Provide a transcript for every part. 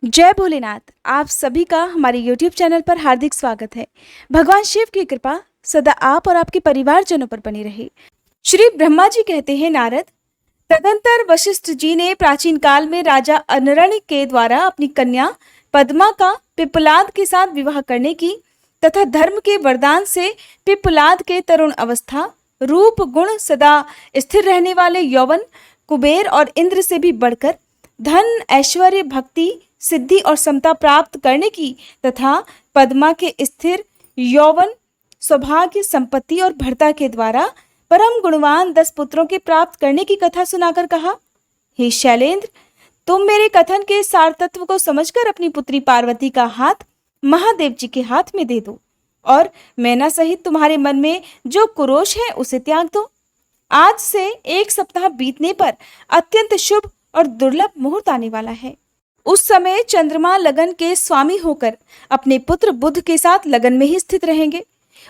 जय भोलेनाथ। आप सभी का हमारे YouTube चैनल पर हार्दिक स्वागत है। भगवान शिव की कृपा सदा आप और आपके परिवारजनों पर बनी रहे। श्री ब्रह्मा जी कहते हैं, नारद, तदंतर वशिष्ठ जी ने प्राचीन काल में राजा अनरणी के द्वारा अपनी कन्या पद्मा का पिप्पलाद के साथ विवाह करने की तथा धर्म के वरदान से पिप्पलाद के तरुण अवस्था, रूप, गुण, सदा स्थिर रहने वाले यौवन, कुबेर और इंद्र से भी बढ़कर धन, ऐश्वर्य, भक्ति, सिद्धि और समता प्राप्त करने की तथा पद्मा के स्थिर यौवन, सौभाग्य, संपत्ति और भरता के द्वारा परम गुणवान 10 पुत्रों के प्राप्त करने की कथा सुनाकर कहा, हे शैलेंद्र, तुम मेरे कथन के सार तत्व को समझकर अपनी पुत्री पार्वती का हाथ महादेव जी के हाथ में दे दो और मैना सहित तुम्हारे मन में जो कुरोष है उसे त्याग दो। आज से 1 सप्ताह बीतने पर अत्यंत शुभ और दुर्लभ मुहूर्त आने वाला है। उस समय चंद्रमा लगन के स्वामी होकर अपने पुत्र बुध के साथ लगन में ही स्थित रहेंगे।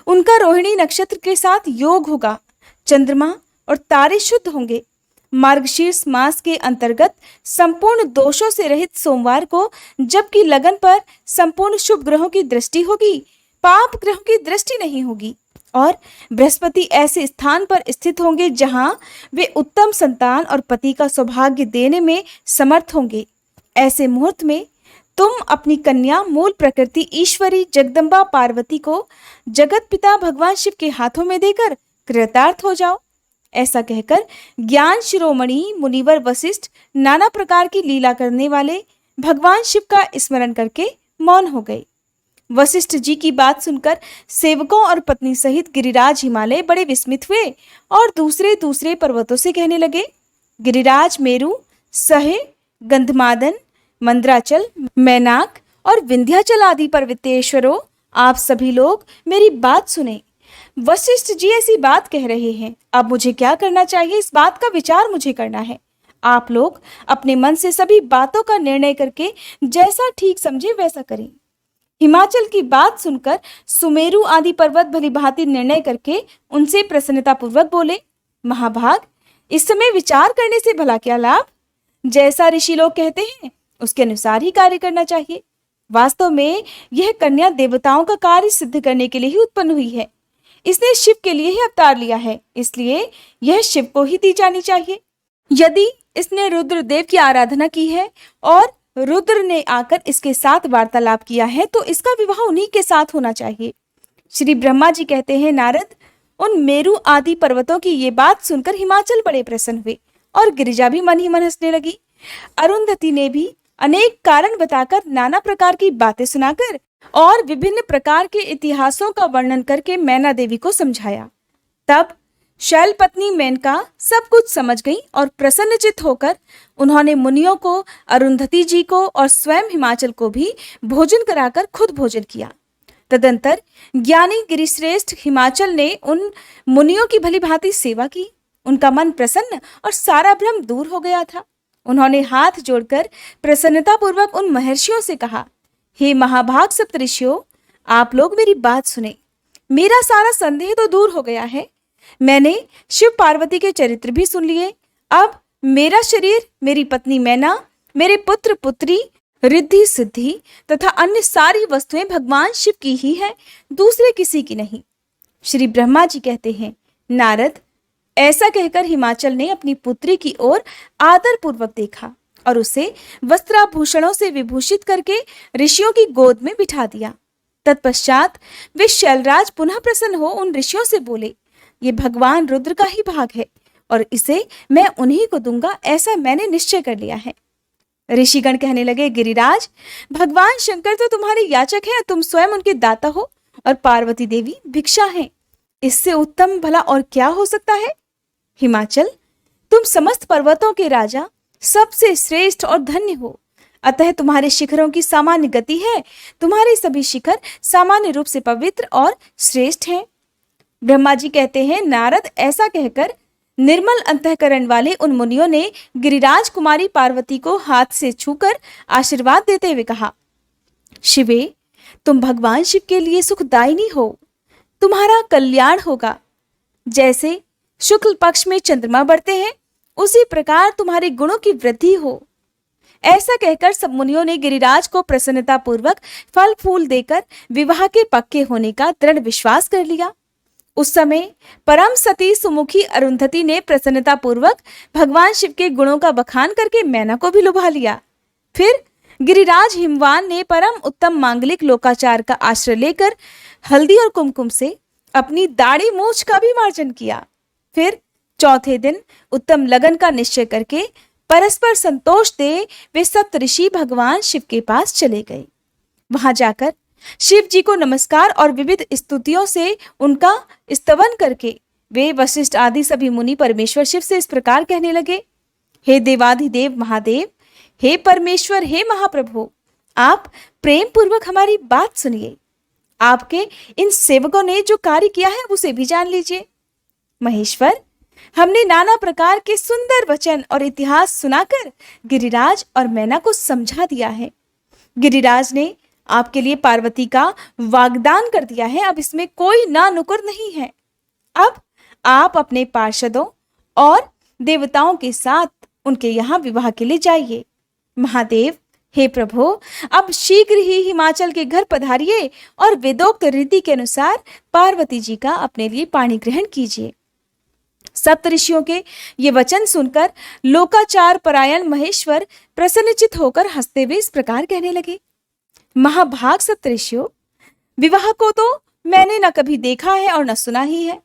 उनका रोहिणी नक्षत्र के साथ योग होगा। चंद्रमा और तारे शुद्ध होंगे। मार्गशीर्ष मास के अंतर्गत संपूर्ण दोषों से रहित सोमवार को, जबकि लगन पर संपूर्ण शुभ ग्रहों की दृष्टि होगी, पाप ग्रहों की दृष्टि नहीं होगी और बृहस्पति ऐसे स्थान पर स्थित होंगे जहां वे उत्तम संतान और पति का सौभाग्य देने में समर्थ होंगे। ऐसे मुहूर्त में तुम अपनी कन्या मूल प्रकृति ईश्वरी जगदम्बा पार्वती को जगत पिता भगवान शिव के हाथों में देकर कृतार्थ हो जाओ। ऐसा कहकर ज्ञान शिरोमणि मुनिवर वशिष्ठ नाना प्रकार की लीला करने वाले भगवान शिव का स्मरण करके मौन हो गए। वशिष्ठ जी की बात सुनकर सेवकों और पत्नी सहित गिरिराज हिमालय बड़े विस्मित हुए और दूसरे दूसरे पर्वतों से कहने लगे, गिरिराज मेरु, सहे, गंधमादन, मंद्राचल, मैनाक और विंध्याचल आदि पर्वतेश्वरों, आप सभी लोग मेरी बात सुने। वशिष्ठ जी ऐसी बात कह रहे हैं, अब मुझे क्या करना चाहिए, इस बात का विचार मुझे करना है। आप लोग अपने मन से सभी बातों का निर्णय करके जैसा ठीक समझे वैसा करें। हिमाचल की बात सुनकर सुमेरु आदि पर्वत भली भांति निर्णय करके उनसे प्रसन्नता पूर्वक बोले, महाभाग, इस समय विचार करने से भला क्या लाभ। जैसा ऋषि लोग कहते हैं उसके अनुसार ही कार्य करना चाहिए। वास्तव में यह कन्या देवताओं का कार्य सिद्ध करने के लिए ही उत्पन्न हुई है। इसने शिव के लिए ही अवतार लिया है, इसलिए यह शिव को ही दी जानी चाहिए। यदि इसने रुद्रदेव की आराधना की है और रुद्र ने आकर इसके साथ वार्तालाप किया है तो इसका विवाह उन्हीं के साथ होना चाहिए। श्री ब्रह्मा जी कहते हैं, नारद, उन मेरु आदि पर्वतों की ये बात सुनकर हिमाचल बड़े प्रसन्न हुए और गिरिजा भी मन ही मन हंसने लगी। अरुंधति ने भी अनेक कारण बताकर, नाना प्रकार की बातें सुनाकर और विभिन्न प्रकार के इतिहासों का वर्णन करके मैना देवी को समझाया। तब शैल पत्नी मेनका सब कुछ समझ गई और प्रसन्नचित होकर उन्होंने मुनियों को, अरुंधति जी को और स्वयं हिमाचल को भी भोजन कराकर खुद भोजन किया। तदंतर ज्ञानी गिरिश्रेष्ठ हिमाचल ने उन मुनियों की भली भांति सेवा की। उनका मन प्रसन्न और सारा भ्रम दूर हो गया था। उन्होंने हाथ जोड़कर प्रसन्नता पूर्वक उन महर्षियों से कहा, हे महाभाग सप्तऋषियों, आप लोग मेरी बात सुने। मेरा सारा संदेह तो दूर हो गया है। मैंने शिव पार्वती के चरित्र भी सुन लिए। अब मेरा शरीर, मेरी पत्नी मैना, मेरे पुत्र पुत्री, रिद्धि सिद्धि तथा अन्य सारी वस्तुएं भगवान शिव की ही है, दूसरे किसी की नहीं। श्री ब्रह्मा जी कहते हैं, नारद, ऐसा कहकर हिमाचल ने अपनी पुत्री की ओर आदर पूर्वक देखा और उसे वस्त्राभूषणों से विभूषित करके ऋषियों की गोद में बिठा दिया। तत्पश्चात वे शैलराज पुनः प्रसन्न हो उन ऋषियों से बोले, ये भगवान रुद्र का ही भाग है और इसे मैं उन्हीं को दूंगा, ऐसा मैंने निश्चय कर लिया है। ऋषिगण कहने लगे, गिरिराज, भगवान शंकर तो तुम्हारे याचक हैं, तुम स्वयं उनके दाता हो और पार्वती देवी भिक्षा है। इससे उत्तम भला और क्या हो सकता है। हिमाचल, तुम समस्त पर्वतों के राजा, सबसे श्रेष्ठ और धन्य हो, अतः तुम्हारे शिखरों की सामान्य गति है। तुम्हारे सभी शिखर सामान्य रूप से पवित्र और श्रेष्ठ हैं। ब्रह्मा जी कहते हैं, नारद, ऐसा कहकर निर्मल अंतःकरण वाले उन मुनियों ने गिरिराज कुमारी पार्वती को हाथ से छूकर आशीर्वाद देते हुए कहा, शिवे, तुम भगवान शिव के लिए सुखदायिनी हो, तुम्हारा कल्याण होगा। जैसे शुक्ल पक्ष में चंद्रमा बढ़ते हैं, उसी प्रकार तुम्हारे गुणों की वृद्धि हो। ऐसा कहकर सब मुनियों ने गिरिराज को प्रसन्नता पूर्वक फल फूल देकर विवाह के पक्के होने का दृढ़ विश्वास कर लिया। उस समय परम सती सुमुखी अरुंधति ने प्रसन्नता पूर्वक भगवान शिव के गुणों का बखान करके मैना को भी लुभा लिया। फिर गिरिराज हिमवान ने परम उत्तम मांगलिक लोकाचार का आश्रय लेकर हल्दी और कुमकुम से अपनी दाढ़ी मूछ का भी मार्जन किया। फिर चौथे दिन उत्तम लगन का निश्चय करके परस्पर संतोष दे वे सप्तऋषि भगवान शिव के पास चले गए। वहां जाकर शिव जी को नमस्कार और विविध स्तुतियों से उनका स्तवन करके वे वशिष्ठ आदि सभी मुनि परमेश्वर शिव से इस प्रकार कहने लगे, हे देवाधिदेव महादेव, हे परमेश्वर, हे महाप्रभु, आप प्रेम पूर्वक हमारी बात सुनिए। आपके इन सेवकों ने जो कार्य किया है उसे भी जान लीजिए। महेश्वर, हमने नाना प्रकार के सुंदर वचन और इतिहास सुनाकर गिरिराज और मैना को समझा दिया है। गिरिराज ने आपके लिए पार्वती का वाग्दान कर दिया है, अब इसमें कोई ना नुकुर नहीं है। अब आप अपने पार्षदों और देवताओं के साथ उनके यहाँ विवाह के लिए जाइए। महादेव, हे प्रभु, अब शीघ्र ही हिमाचल के घर पधारिए और वेदोक्त रीति के अनुसार पार्वती जी का अपने लिए पाणी ग्रहण कीजिए। सप्तऋषियों के ये वचन सुनकर लोकाचार परायण महेश्वर प्रसन्नचित होकर हंसते हुए इस प्रकार कहने लगे, महाभाग सप्तऋषियों, विवाह को तो मैंने न कभी देखा है और न सुना ही है।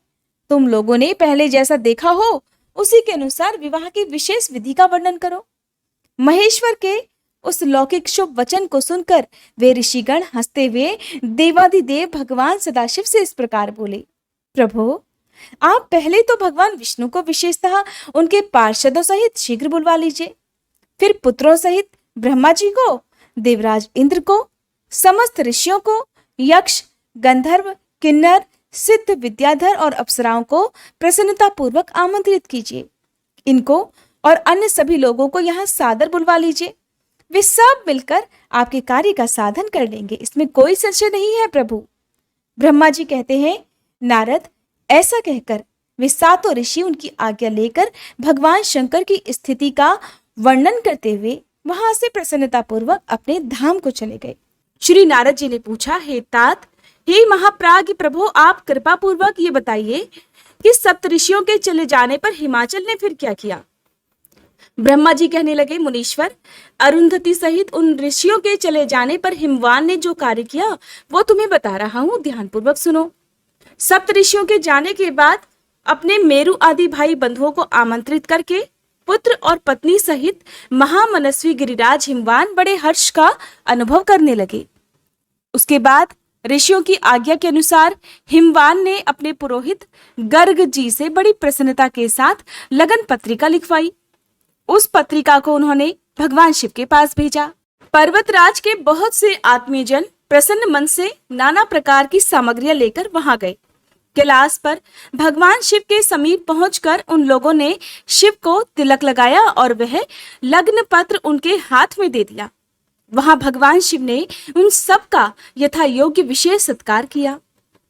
तुम लोगों ने पहले जैसा देखा हो उसी के अनुसार विवाह की विशेष विधि का वर्णन करो। महेश्वर के उस लौकिक शुभ वचन को सुनकर वे ऋषिगण हंसते हुए देवाधिदेव भगवान सदाशिव से इस प्रकार बोले, प्रभु, आप पहले तो भगवान विष्णु को विशेषतः उनके पार्षदों सहित शीघ्र बुलवा लीजिए। फिर पुत्रों सहित ब्रह्मा जी को, देवराज इंद्र को, समस्त ऋषियों को, यक्ष, गंधर्व, किन्नर, सिद्ध, विद्याधर और अप्सराओं को प्रसन्नता पूर्वक आमंत्रित कीजिए। इनको और अन्य सभी लोगों को यहाँ सादर बुलवा लीजिए। वे सब मिलकर आपके कार्य का साधन कर लेंगे, इसमें कोई संशय नहीं है प्रभु। ब्रह्मा जी कहते हैं, नारद, ऐसा कहकर वे सातों ऋषि उनकी आज्ञा लेकर भगवान शंकर की स्थिति का वर्णन करते हुए वहां से प्रसन्नता पूर्वक अपने धाम को चले गए। श्री नारद जी ने पूछा, हे तात, हे महाप्राज्ञ प्रभु, आप कृपा पूर्वक ये बताइए कि सप्तऋषियों के चले जाने पर हिमाचल ने फिर क्या किया। ब्रह्मा जी कहने लगे, मुनीश्वर, अरुंधति सहित उन ऋषियों के चले जाने पर हिमवान ने जो कार्य किया वो तुम्हें बता रहा हूं, ध्यान पूर्वक सुनो। सप्तऋषियों के जाने के बाद अपने मेरु आदि भाई बंधुओं को आमंत्रित करके पुत्र और पत्नी सहित महामनस्वी गिरिराज हिमवान बड़े हर्ष का अनुभव करने लगे। उसके बाद ऋषियों की आज्ञा के अनुसार हिमवान ने अपने पुरोहित गर्ग जी से बड़ी प्रसन्नता के साथ लगन पत्रिका लिखवाई। उस पत्रिका को उन्होंने भगवान शिव के पास भेजा। पर्वतराज के बहुत से आत्मीयजन प्रसन्न मन से नाना प्रकार की सामग्रियां लेकर वहां गए। कैलाश पर भगवान शिव के समीप पहुंचकर उन लोगों ने शिव को तिलक लगाया और वह लग्न पत्र उनके हाथ में दे दिया। वहां भगवान शिव ने उन सब का यथा योग्य विशेष सत्कार किया।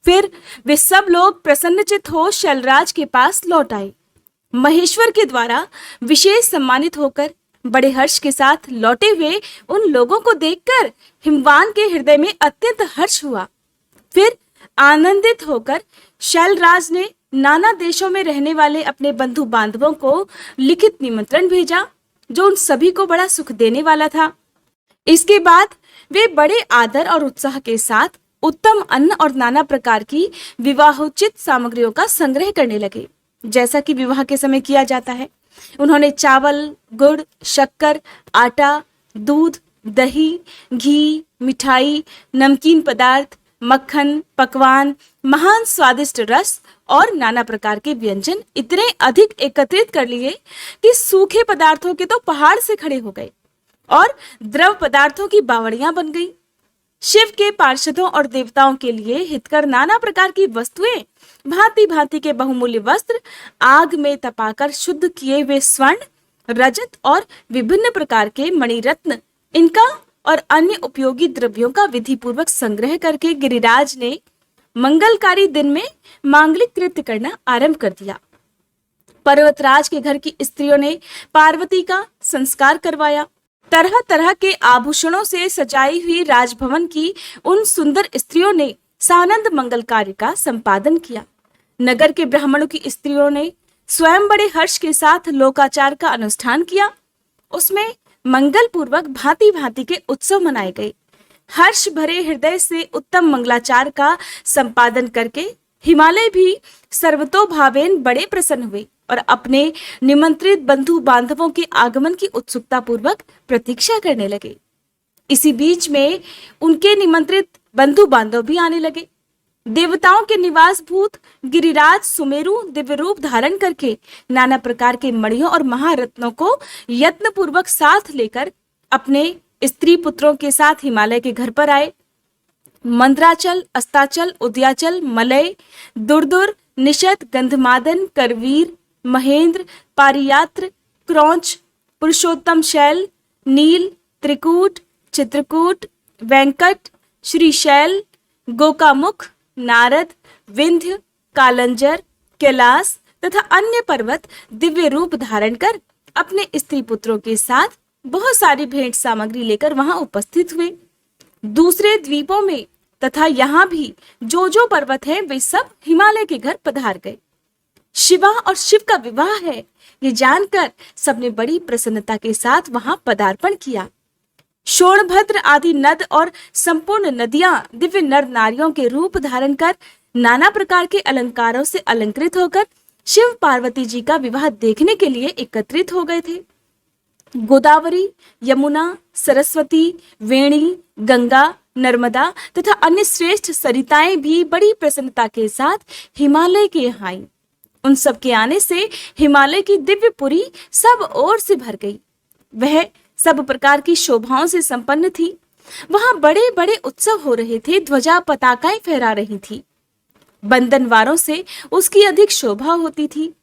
फिर वे सब लोग प्रसन्नचित हो शैलराज के पास लौट आए। महेश्वर के द्वारा विशेष सम्मानित होकर बड़े हर्ष के साथ लौटे हुए उन लोगों को देखकर हिमवान के हृदय में अत्यंत हर्ष हुआ। फिर आनंदित होकर शैलराज ने नाना देशों में रहने वाले अपने बंधु बांधवों को लिखित निमंत्रण भेजा, जो उन सभी को बड़ा सुख देने वाला था। इसके बाद वे बड़े आदर और उत्साह के साथ उत्तम अन्न और नाना प्रकार की विवाहोचित सामग्रियों का संग्रह करने लगे, जैसा कि विवाह के समय किया जाता है। उन्होंने चावल, गुड़, शक्कर, आटा, दूध, दही, घी, मिठाई, नमकीन पदार्थ, मक्खन, पकवान, महान स्वादिष्ट रस और नाना प्रकार के व्यंजन इतने अधिक एकत्रित कर लिए कि सूखे पदार्थों के तो पहाड़ से खड़े हो गए और द्रव पदार्थों की बावड़ियां बन गई। शिव के पार्षदों और देवताओं के लिए हितकर नाना प्रकार की वस्तुएं, भांति भांति के बहुमूल्य वस्त्र, आग में तपाकर शुद्ध किए हुए स्वर्ण, रजत और विभिन्न प्रकार के मणिरत्न, इनका और अन्य उपयोगी द्रव्यों का विधि पूर्वक संग्रह करके गिरिराज ने मंगलकारी दिन में मांगलिक कृत्य करना आरंभ कर दिया। पर्वतराज के घर की स्त्रियों ने पार्वती का संस्कार करवाया। तरह तरह के आभूषणों से सजाई हुई राजभवन की उन सुंदर स्त्रियों ने सानंद मंगल कार्य का संपादन किया। नगर के ब्राह्मणों की स्त्रियों ने स्वयं बड़े हर्ष के साथ लोकाचार का अनुष्ठान किया। उसमें मंगल पूर्वक भांति भांति के उत्सव मनाए गए। हर्ष भरे हृदय से उत्तम मंगलाचार का संपादन करके हिमालय भी सर्वतोभावेन बड़े प्रसन्न हुए और अपने निमंत्रित बंधु बांधवों के आगमन की उत्सुकता पूर्वक प्रतीक्षा करने लगे। इसी बीच में उनके निमंत्रित बंधु बांधव भी आने लगे। देवताओं के निवास भूत गिरिराज सुमेरु दिव्य रूप धारण करके नाना प्रकार के मणियों और महारत्नों को यत्न पूर्वक साथ लेकर अपने स्त्री पुत्रों के साथ हिमालय के घर पर आए। मंद्राचल, अस्ताचल, उदयाचल, मलय, दुर्दुर, निषद, गंधमादन, करवीर, महेंद्र, पारियात्र, क्रौंच, पुरुषोत्तम शैल, नील, त्रिकूट, चित्रकूट, वेंकट, श्रीशैल, गोकामुख, नारद, विंध्य, कालंजर, कैलाश तथा अन्य पर्वत दिव्य रूप धारण कर अपने स्त्री पुत्रों के साथ बहुत सारी भेंट सामग्री लेकर वहां उपस्थित हुए। दूसरे द्वीपों में तथा यहाँ भी जो पर्वत है वे सब हिमालय के घर पधार गए। शिवा और शिव का विवाह है ये जानकर सबने बड़ी प्रसन्नता के साथ वहां पदार्पण किया। शोणभद्र आदि नद और संपूर्ण नदियां दिव्य नर नारियों के रूप धारण कर नाना प्रकार के अलंकारों से अलंकृत होकर शिव पार्वती जी का विवाह देखने के लिए एकत्रित हो गए थे। गोदावरी, यमुना, सरस्वती, वेणी, गंगा, नर्मदा तथा अन्य श्रेष्ठ सरिताएं भी बड़ी प्रसन्नता के साथ हिमालय के यहाँ आईं। उन सब के आने से हिमालय की दिव्यपुरी सब ओर से भर गई। वह सब प्रकार की शोभाओं से संपन्न थी। वहां बड़े बड़े उत्सव हो रहे थे। ध्वजा पताकाएं फहरा रही थी। बंधनवारों से उसकी अधिक शोभा होती थी।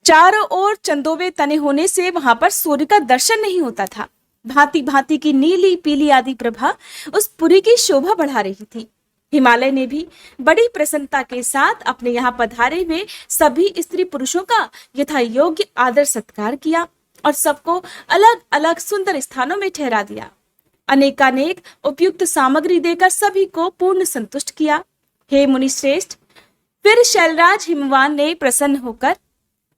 चारों ओर चंदोवे तने होने से वहां पर सूर्य का दर्शन नहीं होता था। भांति भांति की नीली पीली आदि प्रभा उस पुरी की शोभा बढ़ा रही थी। हिमालय ने भी बड़ी प्रसन्नता के साथ अपने यहाँ पधारे हुए सभी स्त्री पुरुषों का यथा योग्य आदर सत्कार किया और सबको अलग अलग सुंदर स्थानों में ठहरा दिया। अनेकानेक उपयुक्त सामग्री देकर सभी को पूर्ण संतुष्ट किया। हे मुनि श्रेष्ठ, फिर शैलराज हिमवान ने प्रसन्न होकर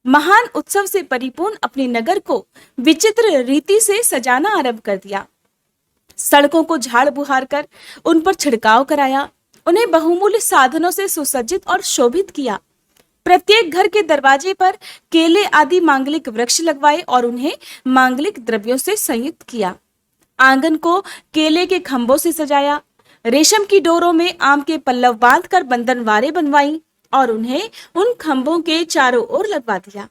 महान उत्सव से परिपूर्ण अपने नगर को विचित्र रीति से सजाना आरंभ कर दिया। सड़कों को झाड़ बुहार कर उन पर छिड़काव कराया। उन्हें बहुमूल्य साधनों से सुसज्जित और शोभित किया। प्रत्येक घर के दरवाजे पर केले आदि मांगलिक वृक्ष लगवाए और उन्हें मांगलिक द्रव्यों से संयुक्त किया। आंगन को केले के खंभों से सजाया। रेशम की डोरों में आम के पल्लव बांधकर बंधनवारें बनवाई और उन्हें उन खंभों के चारों ओर लगवा दिया।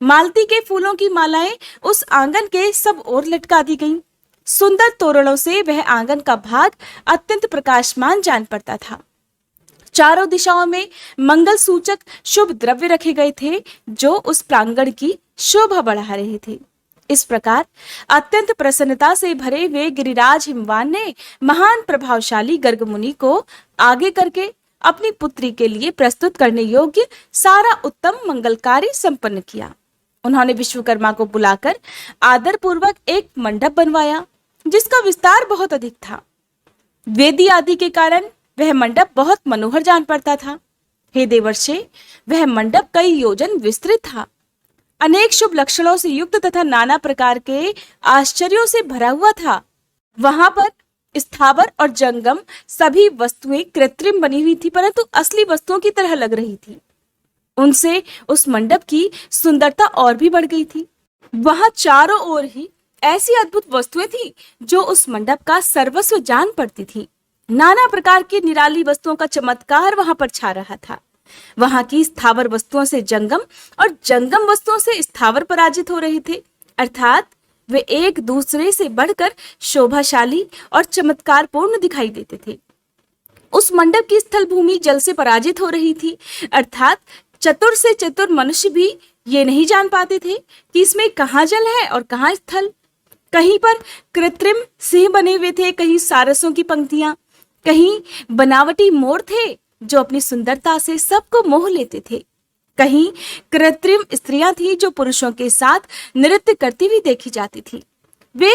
मालती के फूलों की मालाएं उस आंगन के सब ओर लटका दी गईं। सुंदर तोरणों से वह आंगन का भाग अत्यंत प्रकाशमान जान पड़ता था। चारों दिशाओं में मंगल सूचक शुभ द्रव्य रखे गए थे जो उस प्रांगण की शोभा बढ़ा रहे थे। इस प्रकार अत्यंत प्रसन्नता से भरे हुए गिरिराज हिमवान ने महान प्रभावशाली गर्ग मुनि को आगे करके अपनी पुत्री के लिए प्रस्तुत करने योग्य सारा उत्तम मंगल कार्य संपन्न किया। उन्होंने विश्वकर्मा को बुलाकर आदर पूर्वक एक मंडप बनवाया जिसका विस्तार बहुत अधिक था। वेदी आदि के कारण वह मंडप बहुत मनोहर जान पड़ता था। हे देवर्षे, वह मंडप कई योजन विस्तृत था। अनेक शुभ लक्षणों से युक्त तथा नाना प्रकार के आश्चर्यों से भरा हुआ था। वहां पर स्थावर और जंगम सभी वस्तुएं कृत्रिम बनी हुई थी परंतु असली वस्तुओं की तरह लग रही थी। उनसे उस मंडप की सुंदरता और भी बढ़ गई थी। वहां चारों ओर ही ऐसी अद्भुत वस्तुएं थी जो उस मंडप का सर्वस्व जान पड़ती थी। नाना प्रकार की निराली वस्तुओं का चमत्कार वहां पर छा रहा था। वहां की स्थावर वस्तुओं से जंगम और जंगम वस्तुओं से स्थावर पराजित हो रहे थे, अर्थात वे एक दूसरे से बढ़कर शोभाशाली और चमत्कारपूर्ण दिखाई देते थे। उस मंडप की स्थल भूमि जल से पराजित हो रही थी, अर्थात चतुर से चतुर मनुष्य भी ये नहीं जान पाते थे कि इसमें कहाँ जल है और कहाँ स्थल। कहीं पर कृत्रिम सिंह बने हुए थे, कहीं सारसों की पंक्तियां, कहीं बनावटी मोर थे जो अपनी सुंदरता से सबको मोह लेते थे। कहीं कृत्रिम स्त्रियां थी जो पुरुषों के साथ नृत्य करती हुई देखी जाती थी। वे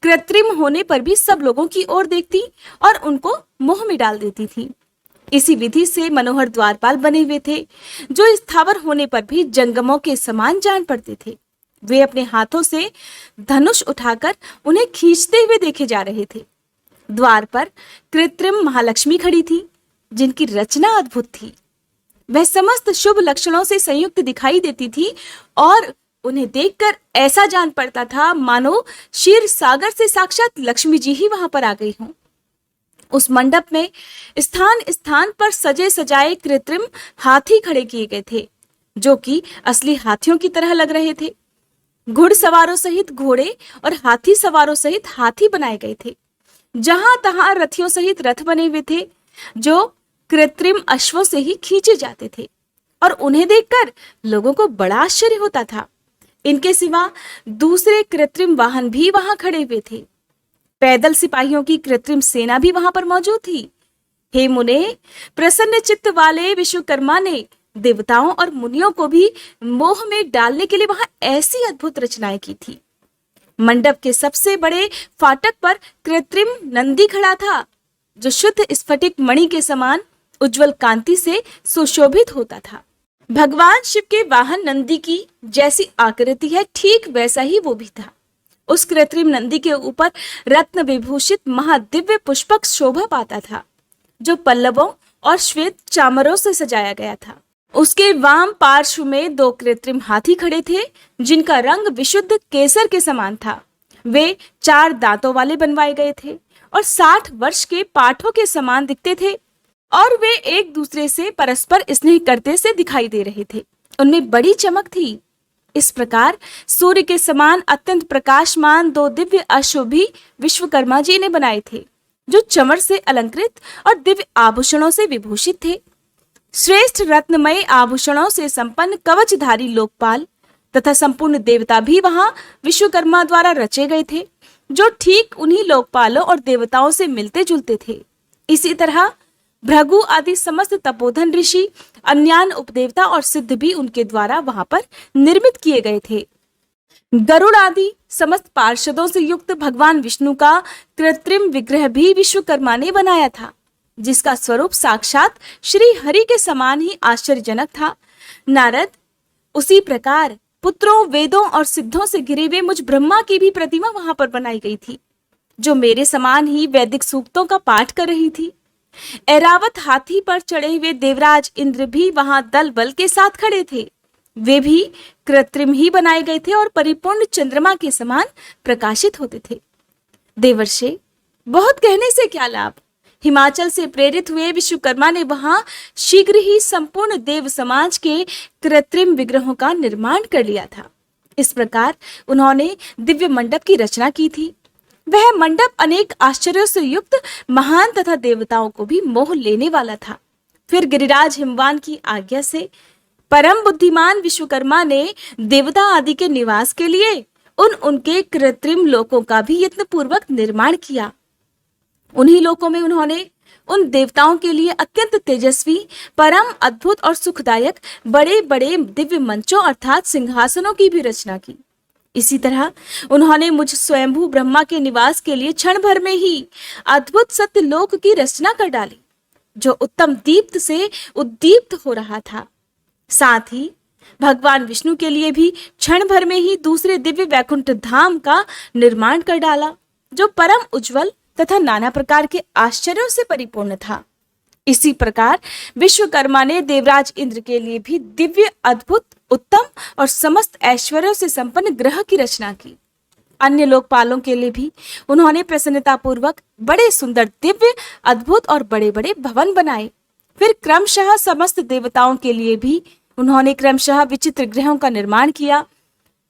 कृत्रिम होने पर भी सब लोगों की ओर देखती और उनको मोह में डाल देती थी। इसी विधि से मनोहर द्वारपाल बने हुए थे, जो स्थावर होने पर भी जंगमों के समान जान पड़ते थे। वे अपने हाथों से धनुष उठाकर उन्हें खींचते हुए देखे जा रहे थे। द्वार पर कृत्रिम महालक्ष्मी खड़ी थी, जिनकी रचना अद्भुत थी। वह समस्त शुभ लक्षणों से संयुक्त दिखाई देती थी और उन्हें देखकर ऐसा जान पड़ता था मानो क्षीर सागर से साक्षात लक्ष्मी जी ही वहां पर आ गई हों। उस मंडप में स्थान स्थान पर सजे सजाए कृत्रिम हाथी खड़े किए गए थे, जो कि असली हाथियों की तरह लग रहे थे। घुड़सवारों सहित घोड़े और हाथी सवारों सहित हाथी बनाए गए थे। जहां तहां रथियों सहित रथ बने हुए थे, जो कृत्रिम अश्वों से ही खींचे जाते थे, और उन्हें देखकर लोगों को बड़ा आश्चर्य होता था। इनके सिवा दूसरे कृत्रिम वाहन भी वहां खड़े हुए थे। पैदल सिपाहियों की कृत्रिम सेना भी वहां पर मौजूद थी। हे मुने, प्रसन्न चित्त वाले विश्वकर्मा ने देवताओं और मुनियों को भी मोह में डालने के लिए वहां ऐसी अद्भुत रचनाएं की थी। मंडप के सबसे बड़े फाटक पर कृत्रिम नंदी खड़ा था, जो शुद्ध स्फटिक मणि के समान उज्जवल कांति से सुशोभित होता था। भगवान शिव के वाहन नंदी की जैसी आकृति है, ठीक वैसा ही वो भी था। उस कृत्रिम नंदी के ऊपर रत्न विभूषित महादिव्य पुष्पक शोभा पाता था, जो पल्लवों और श्वेत चामरों से सजाया गया था। उसके वाम पार्श्व में 2 कृत्रिम हाथी खड़े थे, जिनका रंग विशुद्ध केसर के समान था। वे 4 दांतों वाले बनवाए गए थे और 60 वर्ष के पाठों के समान दिखते थे, और वे एक दूसरे से परस्पर स्नेह करते से दिखाई दे रहे थे। उनमें बड़ी चमक थी। इस प्रकार सूर्य के समान अत्यंत प्रकाशमान 2 दिव्य अश्व भी विश्वकर्मा जी ने बनाए थे, जो चमर से अलंकृत और दिव्य आभूषणों से विभूषित थे। श्रेष्ठ रत्नमय आभूषणों से संपन्न कवचधारी लोकपाल तथा संपूर्ण देवता भी वहां विश्वकर्मा द्वारा रचे गए थे, जो ठीक उन्हीं लोकपालों और देवताओं से मिलते जुलते थे। इसी तरह भृगु आदि समस्त तपोधन ऋषि, अन्यान उपदेवता और सिद्ध भी उनके द्वारा वहां पर निर्मित किए गए थे। गरुड़ आदि समस्त पार्षदों से युक्त भगवान विष्णु का कृत्रिम विग्रह भी विश्वकर्मा ने बनाया था, जिसका स्वरूप साक्षात श्री हरि के समान ही आश्चर्यजनक था। नारद, उसी प्रकार पुत्रों, वेदों और सिद्धों से घिरे हुए मुझ ब्रह्मा की भी प्रतिमा वहां पर बनाई गई थी, जो मेरे समान ही वैदिक सूक्तों का पाठ कर रही थी। ऐरावत हाथी पर चढ़े हुए देवराज इंद्र भी वहां दल बल के साथ खड़े थे। वे भी कृत्रिम ही बनाए गए थे और परिपूर्ण चंद्रमा के समान प्रकाशित होते थे। देवर्षि, बहुत कहने से क्या लाभ। हिमाचल से प्रेरित हुए विश्वकर्मा ने वहां शीघ्र ही संपूर्ण देव समाज के कृत्रिम विग्रहों का निर्माण कर लिया था। इस प्रकार उन्होंने दिव्य मंडप की रचना की थी। वह मंडप अनेक आश्चर्यों से युक्त महान तथा देवताओं को भी मोह लेने वाला था। फिर गिरिराज हिमवान की आज्ञा से परम बुद्धिमान विश्वकर्मा ने देवता आदि के निवास के लिए उनके कृत्रिम लोकों का भी यत्न पूर्वक निर्माण किया। उन्हीं लोकों में उन्होंने उन देवताओं के लिए अत्यंत तेजस्वी, परम अद्भुत और सुखदायक बड़े बड़े दिव्य मंचों अर्थात सिंहासनों की भी रचना की। इसी तरह उन्होंने मुझ स्वयंभू ब्रह्मा के निवास के लिए क्षण भर में ही अद्भुत सत्य लोक की रचना कर डाली, जो उत्तम दीप्त से उद्दीप्त हो रहा था। साथ ही भगवान विष्णु के लिए भी क्षण भर में ही दूसरे दिव्य वैकुंठ धाम का निर्माण कर डाला, जो परम उज्जवल तथा नाना प्रकार के आश्चर्यों से परिपूर्ण था। इसी प्रकार विश्वकर्मा ने देवराज इंद्र के लिए भी दिव्य, अद्भुत, उत्तम और समस्त ऐश्वर्यों से संपन्न ग्रह की रचना की। अन्य लोकपालों के लिए भी उन्होंने प्रसन्नता पूर्वक बड़े सुंदर, दिव्य, अद्भुत और बड़े बड़े भवन बनाए। फिर क्रमशः समस्त देवताओं के लिए भी उन्होंने क्रमशः विचित्र गृहों का निर्माण किया।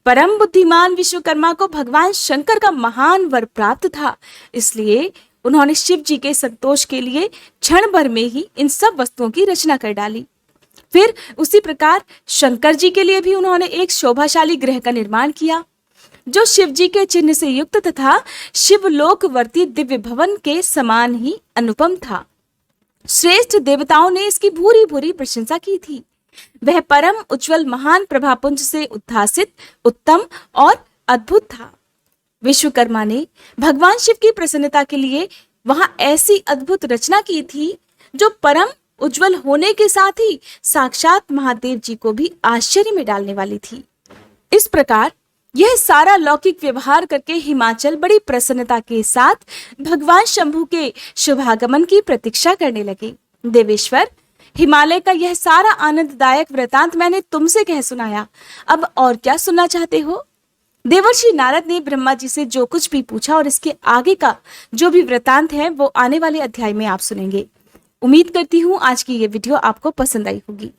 परम बुद्धिमान विश्वकर्मा को भगवान शंकर का महान वर प्राप्त था, इसलिए उन्होंने शिव जी के संतोष के लिए क्षण भर में ही इन सब वस्तुओं की रचना कर डाली। फिर उसी प्रकार शंकर जी के लिए भी उन्होंने एक शोभाशाली गृह का निर्माण किया, जो शिव जी के चिन्ह से युक्त तथा शिवलोकवर्ती दिव्य भवन के समान ही अनुपम था। श्रेष्ठ देवताओं ने इसकी भूरी भूरी प्रशंसा की थी। वह परम उज्जवल महान प्रभापुंज से उद्भासित, उत्तम और अद्भुत था। विश्वकर्मा ने भगवान शिव की प्रसन्नता के लिए वहां ऐसी अद्भुत रचना की थी जो परम उज्जवल होने के साथ ही साक्षात महादेव जी को भी आश्चर्य में डालने वाली थी। इस प्रकार यह सारा लौकिक व्यवहार करके हिमाचल बड़ी प्रसन्नता के साथ भगवान शंभु के शुभागमन की प्रतीक्षा करने लगे। देवेश्वर, हिमालय का यह सारा आनंददायक वृतांत मैंने तुमसे कह सुनाया, अब और क्या सुनना चाहते हो? देवर्षि नारद ने ब्रह्मा जी से जो कुछ भी पूछा और इसके आगे का जो भी वृतांत है वो आने वाले अध्याय में आप सुनेंगे। उम्मीद करती हूँ आज की ये वीडियो आपको पसंद आई होगी।